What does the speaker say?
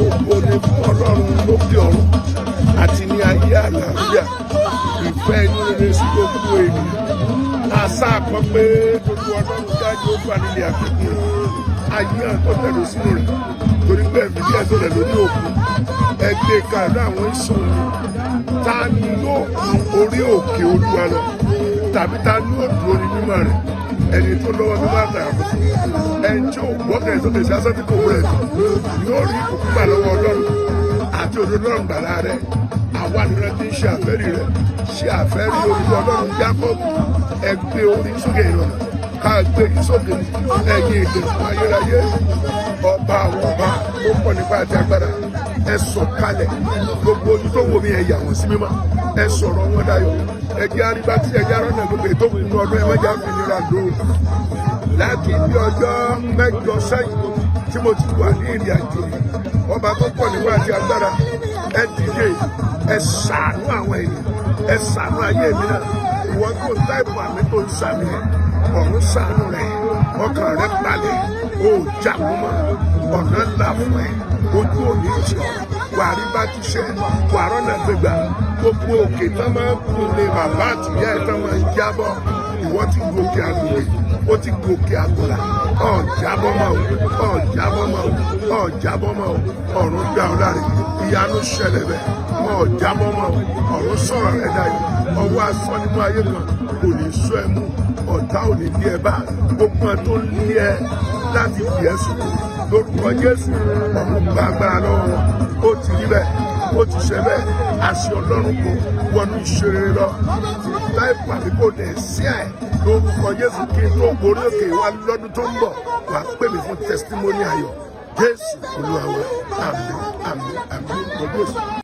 ògo ni fún Ọlọ́run lókè ọ̀run àti ní ayé àlàáfíà ìfẹ́ inú rere sí gbogbo ènìyàn. Àṣà kan pé gbogbo Ọlọ́run dájú ó wà nílé àgbègbè ayé àtọ́tẹ̀lú sínú rẹ̀ torí pé ẹ̀mí díẹ̀ tó rẹ̀ lórí òkú ẹgbẹ́ kàánú àwọn ìṣòro ta ni yóò orí òkè Olúwa lọ tàbí ta ni yóò dúró ní mímọ́ rẹ̀ ẹni tó lọ́wọ́ mímọ́ àtàrà fún ẹni tí ò gbọ́kẹ̀ sókè sí asán tí kò wúrẹ̀ yóò rí ìkókó gbà lọ́wọ́ Ọlọ́run àti òdodo Ọlọ́run gbàlà rẹ̀ àwa nìyẹn ti ń ṣe àfẹ́rí rẹ̀ ṣe àfẹ́rí orúkọ Ọlọ́run Jákọ́bù ẹgbẹ́ orí sókè ìrọ̀lẹ́ ká gbé sókè ẹ̀yìn ìdẹ̀kùn ayérayé ọba àwọn ọba tó pọ̀ nípa àti agbára ẹ sọ̀kalẹ̀ gbogbo ojú tó wò mí ẹ yà wọ́n sí mímọ́ ẹ sọ̀rọ̀ wọn dayọ̀ ẹjẹ́ àríbá tí ẹjẹ́ arọ́nà gbogbo ètò ìpinnu ọdún ẹ̀mẹ́jà fi nira lò láti bí ọjọ́ mẹ́jọ sẹ́yìn tí mo ti wà ní ìrìn àjò ọba tó pọ̀ nípa àti agbára ẹ dìde ẹ ṣàánú àwọn ènìyàn ẹ ṣàánú ayé mi náà ìwọ tó ń táìpù àmì tó ń sàmì ọ̀run ṣàánú rẹ̀ ọkàn rẹ̀ balẹ̀ ó jàkúmọ́ ọ̀nà ńlá fún ẹ ojú òní jẹ wàá rí bá ti ṣe wàá rọ́nà gbégbá gbogbo òkè tán máa ń kún lé bàbá àtìyá ẹ̀ tán máa ń jábọ̀ ìwọ ti gòkè àgùrè ó ti gòkè àgùrà ọ̀jábọ̀ mọ́ o ọ̀jábọ̀ mọ́ o ọ̀jábọ̀ mọ́ o ọ̀run dá ọ láre ìyanu ṣẹlẹ̀ bẹ́ẹ̀ mọ́ ọ̀jábọ̀ mọ́ o ọ̀run sọ̀rọ̀ rẹ̀ dayọ̀ ọwọ́ asọ nínú ayé kan kò ní sọ ẹ mú ọ̀tá ò ní lé ẹ bá gbogbo ẹ tó ń lé ẹ láti fi ẹ sùn lórúkọ Jésù ọ̀run gba agbára lọ́wọ́ wọn ó ti rí bẹ́ẹ̀ ó ti ṣe bẹ́ẹ̀ àṣẹ Ọlọ́run kò wọnú ìṣeré lọ láìpẹ́ àbí kò dẹ̀ sí ẹ̀ lórúkọ Jésù kí n tó gorí òkè wá lọ́dún tó ń bọ̀ wàá pè mí fún testimony ayọ̀ Jésù Olúwa wa àmín àmín àmín gbogbo.